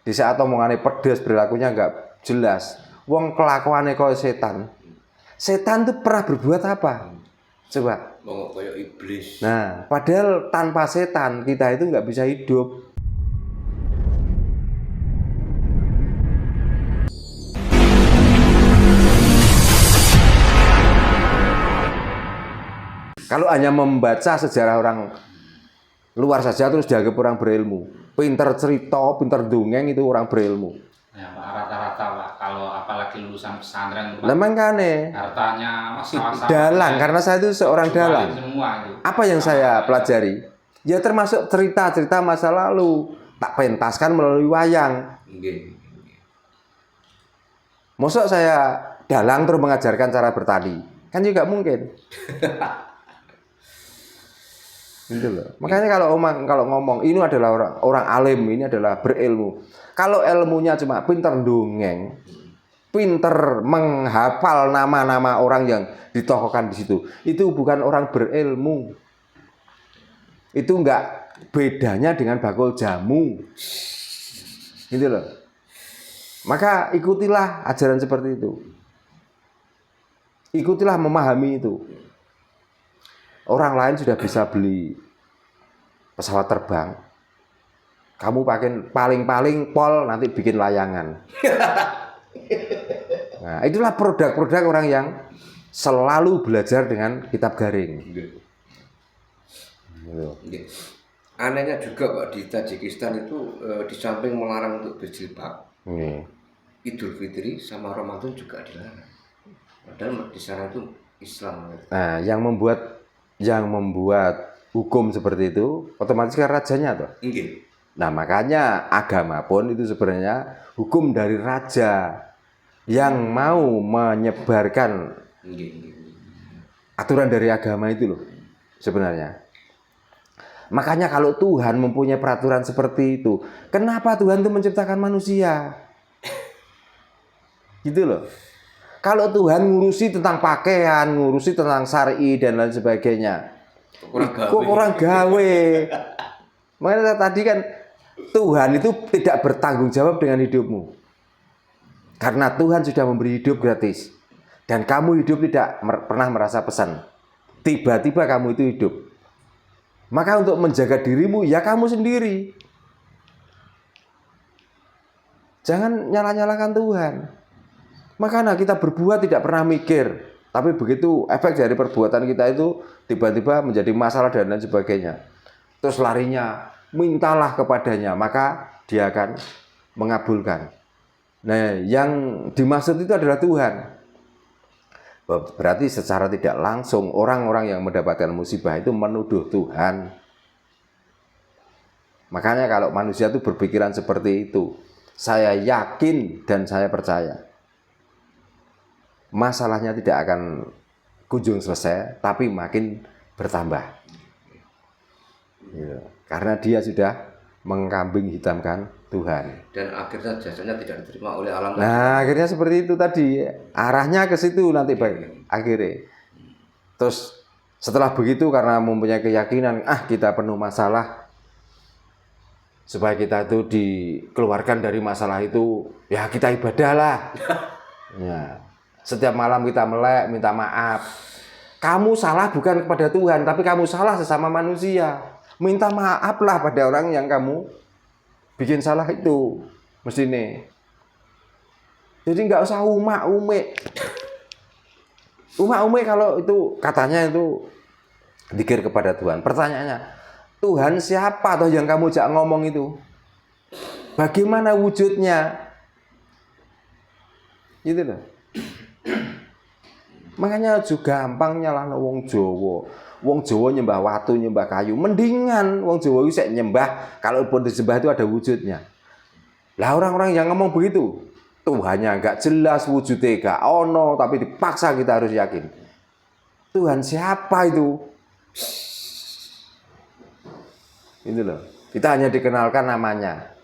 Di saat omongannya pedes, perilakunya nggak jelas. Wong kelakuannya kaya setan. Setan tuh pernah berbuat apa? Coba. Mau kayak iblis. Nah, padahal tanpa setan kita itu nggak bisa hidup. Kalau hanya membaca sejarah orang luar saja terus dianggap orang berilmu. Pinter cerita, pinter dongeng itu orang berilmu. Ya, Pak, rata-rata Pak, kalau apalagi lulusan pesantren Pak, Memang kane hartanya masalah dalang, karena saya itu seorang dalang. Semua itu. Apa yang saya pelajari? Ya termasuk cerita-cerita masa lalu. Tak pentaskan melalui wayang. Nggih. Mosok saya dalang terus mengajarkan cara bertani? Kan juga mungkin. Gitu loh. Makanya kalau ngomong ini adalah orang alim, ini adalah berilmu. Kalau ilmunya cuma pinter dongeng, pinter menghafal nama-nama orang yang ditokohkan di situ, itu bukan orang berilmu. Itu enggak bedanya dengan bakul jamu. Gitu loh. Maka ikutilah ajaran seperti itu. Ikutilah memahami itu. Orang lain sudah bisa beli pesawat terbang. Kamu paling-paling pol nanti bikin layangan. Nah, itulah produk-produk orang yang selalu belajar dengan kitab garing. Gitu. Anehnya juga Pak, di Tajikistan itu di samping melarang untuk berjilbab, Idul Fitri sama Ramadan juga dilarang. Padahal di sana itu Islam. Nah, yang membuat hukum seperti itu otomatis kan rajanya toh. Nah, makanya agama pun itu sebenarnya hukum dari raja yang mau menyebarkan aturan dari agama itu loh sebenarnya. Makanya kalau Tuhan mempunyai peraturan seperti itu, kenapa Tuhan itu menciptakan manusia? Gitu loh. Kalau Tuhan ngurusi tentang pakaian, ngurusi tentang syar'i dan lain sebagainya, kurang gawe. Makanya tadi kan Tuhan itu tidak bertanggung jawab dengan hidupmu. Karena Tuhan sudah memberi hidup gratis. Dan kamu hidup tidak pernah merasa pesan. Tiba-tiba kamu itu hidup. Maka untuk menjaga dirimu, ya kamu sendiri. Jangan nyalah-nyalahkan Tuhan. Makanya kita berbuat tidak pernah mikir. Tapi begitu efek dari perbuatan kita itu tiba-tiba menjadi masalah dan lain sebagainya. Terus larinya, mintalah kepadanya, maka dia akan mengabulkan. Nah, yang dimaksud itu adalah Tuhan. Berarti secara tidak langsung orang-orang yang mendapatkan musibah itu menuduh Tuhan. Makanya kalau manusia itu berpikiran seperti itu, saya yakin dan saya percaya masalahnya tidak akan kunjung selesai, tapi makin bertambah. Karena dia sudah mengkambing hitamkan Tuhan. Dan akhirnya jasanya tidak diterima oleh alam. Nah, akhirnya seperti itu tadi. Arahnya ke situ nanti baik akhirnya. Terus setelah begitu karena mempunyai keyakinan, kita penuh masalah, supaya kita itu dikeluarkan dari masalah itu, ya kita ibadahlah. Ya. Setiap malam kita melek, minta maaf. Kamu salah bukan kepada Tuhan, tapi kamu salah sesama manusia. Minta maaflah pada orang yang kamu bikin salah itu. Mestinya. Jadi nggak usah umak-umik. Umak-umik kalau itu katanya itu zikir kepada Tuhan. Pertanyaannya, Tuhan siapa toh yang kamu jak ngomong itu? Bagaimana wujudnya? Gitu loh. Makanya juga gampang nyalahno wong Jawa. Wong Jawa nyembah watu, nyembah kayu. Mendingan wong Jawa itu nyembah kalau pun disembah itu ada wujudnya. Lah orang-orang yang ngomong begitu, Tuhannya enggak jelas, wujudnya enggak ono, tapi dipaksa kita harus yakin. Tuhan siapa itu? Itu loh. Kita hanya dikenalkan namanya.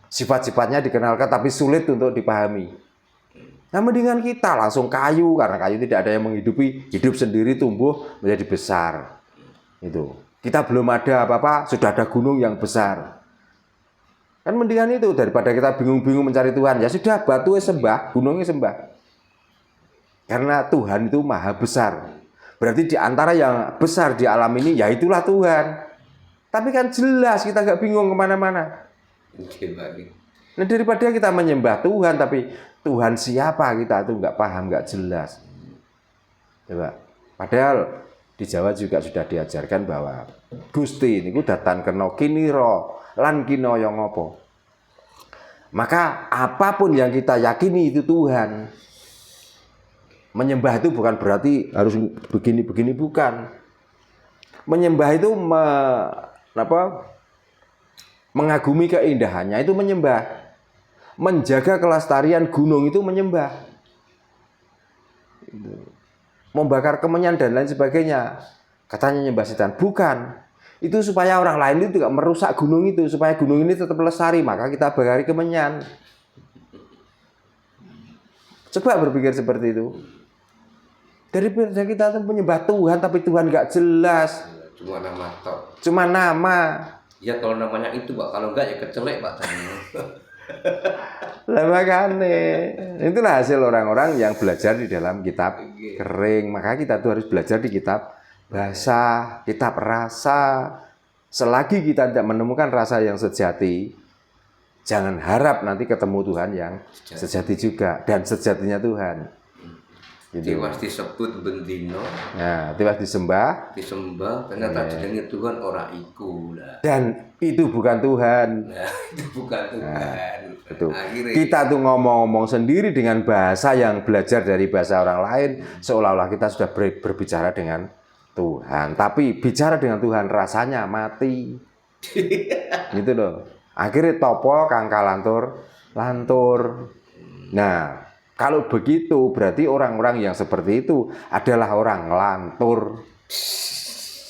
Sifat-sifatnya dikenalkan tapi sulit untuk dipahami. Nah, mendingan kita langsung kayu, karena kayu tidak ada yang menghidupi, hidup sendiri tumbuh menjadi besar. Itu. Kita belum ada apa-apa, sudah ada gunung yang besar. Kan mendingan itu daripada kita bingung-bingung mencari Tuhan. Ya sudah, batunya sembah, gunungnya sembah. Karena Tuhan itu maha besar. Berarti di antara yang besar di alam ini, ya itulah Tuhan. Tapi kan jelas kita nggak bingung kemana-mana. Nah, daripada kita menyembah Tuhan, tapi Tuhan siapa kita itu nggak paham, nggak jelas. Coba. Padahal di Jawa juga sudah diajarkan bahwa Gusti niku datang kena kiniro lan kina yang ngopo. Maka apapun yang kita yakini itu Tuhan. Menyembah itu bukan berarti harus begini-begini, bukan. Menyembah itu mengagumi keindahannya itu menyembah. Menjaga kelestarian gunung itu menyembah. Membakar kemenyan dan lain sebagainya. Katanya nyembah setan. Bukan. Itu supaya orang lain itu tidak merusak gunung itu. Supaya gunung ini tetap lestari. Maka kita bakari kemenyan. Coba berpikir seperti itu. Daripada kita tuh menyembah Tuhan tapi Tuhan nggak jelas. Cuma nama tok. Cuma nama. Ya kalau namanya itu Pak, kalau enggak ya kecelek Pak. Lah makanya itulah hasil orang-orang yang belajar di dalam kitab kering. Maka kita tuh harus belajar di kitab basah, kitab rasa. Selagi kita tidak menemukan rasa yang sejati, jangan harap nanti ketemu Tuhan yang sejati juga. Dan sejatinya Tuhan. Gitu. Tiwas disebut bendino. Nah, tiwas disembah, ternyata jenenge Tuhan ora iku lah. Dan itu bukan Tuhan. Nah, itu bukan Tuhan. Nah, itu. Akhirnya, kita tuh ngomong-ngomong sendiri dengan bahasa yang belajar dari bahasa orang lain, seolah-olah kita sudah berbicara dengan Tuhan. Tapi bicara dengan Tuhan rasanya mati. Gitu loh. Akhirnya topo kangka lantur. Nah, kalau begitu berarti orang-orang yang seperti itu adalah orang lantur.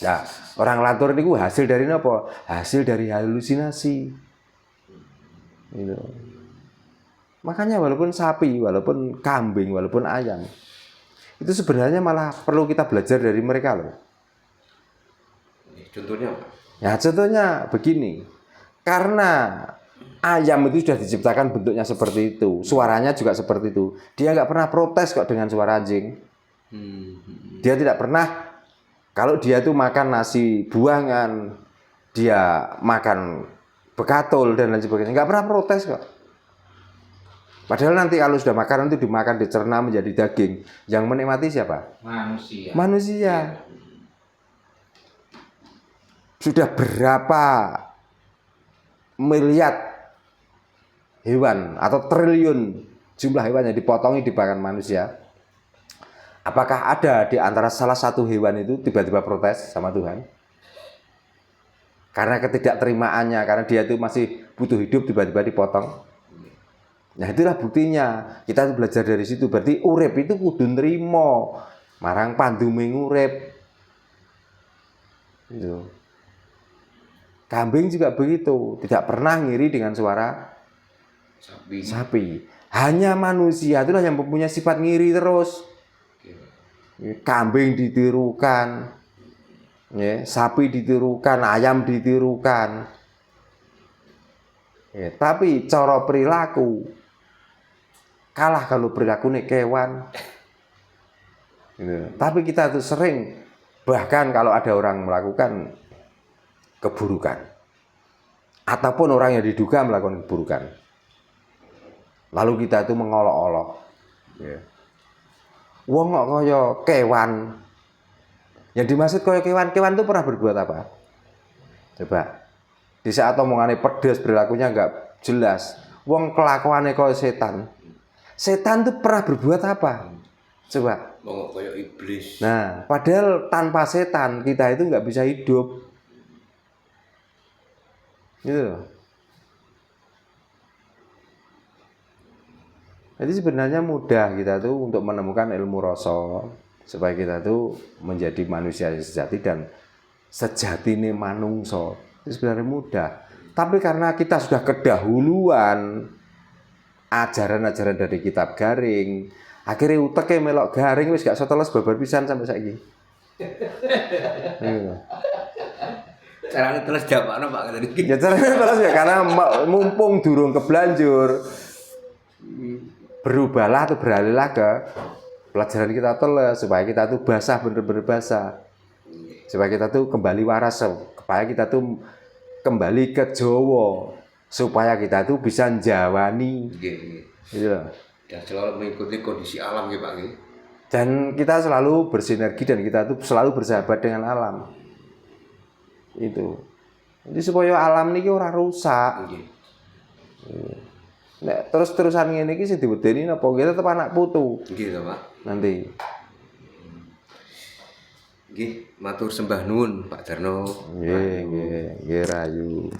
Nah, orang lantur itu hasil dari apa? Hasil dari halusinasi. Gitu. Makanya walaupun sapi, walaupun kambing, walaupun ayam, itu sebenarnya malah perlu kita belajar dari mereka loh. Contohnya apa? Ya contohnya begini. Karena ayam itu sudah diciptakan bentuknya seperti itu, suaranya juga seperti itu. Dia nggak pernah protes kok dengan suara anjing. Dia tidak pernah, kalau dia tuh makan nasi buangan, dia makan bekatul dan lain sebagainya, nggak pernah protes kok. Padahal nanti kalau sudah makanan itu dimakan, dicerna menjadi daging, yang menikmati siapa? Manusia. Manusia. Sudah berapa miliar hewan atau triliun jumlah hewan yang dipotongi dimakan manusia. Apakah ada di antara salah satu hewan itu tiba-tiba protes sama Tuhan? Karena ketidakterimaannya, karena dia itu masih butuh hidup tiba-tiba dipotong. Nah itulah buktinya. Kita belajar dari situ. Berarti urip itu kudu nrimo marang pandume ngurip. Gitu. Kambing juga begitu, tidak pernah ngiri dengan suara sapi. Hanya manusia itulah yang mempunyai sifat ngiri terus. Kambing ditirukan, ya, sapi ditirukan, ayam ditirukan. Ya, tapi cara perilaku kalah kalau perilakunya kewan. Gitu. Tapi kita tuh sering, bahkan kalau ada orang melakukan keburukan, ataupun orang yang diduga melakukan keburukan, lalu kita itu mengolok-olok, ya. Wong kok kaya kewan. Yang dimaksud kaya kewan itu pernah berbuat apa? Coba. Di saat omongannya pedas, perilakunya enggak jelas. Wong kelakuannya kaya setan. Setan itu pernah berbuat apa? Coba. Wong kaya iblis. Nah, padahal tanpa setan kita itu enggak bisa hidup. Gitu. Jadi sebenarnya mudah kita tuh untuk menemukan ilmu rasa supaya kita tuh menjadi manusia yang sejati dan sejatine manungso. Itu sebenarnya mudah. Tapi karena kita sudah kedahuluan ajaran-ajaran dari kitab garing, akhirnya uteke melok garing wis gak iso teles babar pisan sampai saiki. Carane terus jamakno Pak ngene iki. Ya caranya terus ya karena mumpung durung kebelanjur berubahlah atau beralihlah ke pelajaran kita teles supaya kita tuh basah bener-bener basah. Supaya kita tuh kembali waras, supaya kita tuh kembali ke Jawa, supaya kita tuh bisa njawani. Nggih, nggih. Iya. Dan selalu mengikuti kondisi alam nggih Pak nggih. Dan kita selalu bersinergi dan kita tuh selalu bersahabat dengan alam. Itu. Jadi supaya alam niki ora rusak. Nggih. Nek terus-terusan ngene iki sing diwedeni napa kita tetep anak putu Nggih to Pak. nanti. Nggih, matur sembah nuwun Pak Darno. Nggih, nggih, nggih rayu.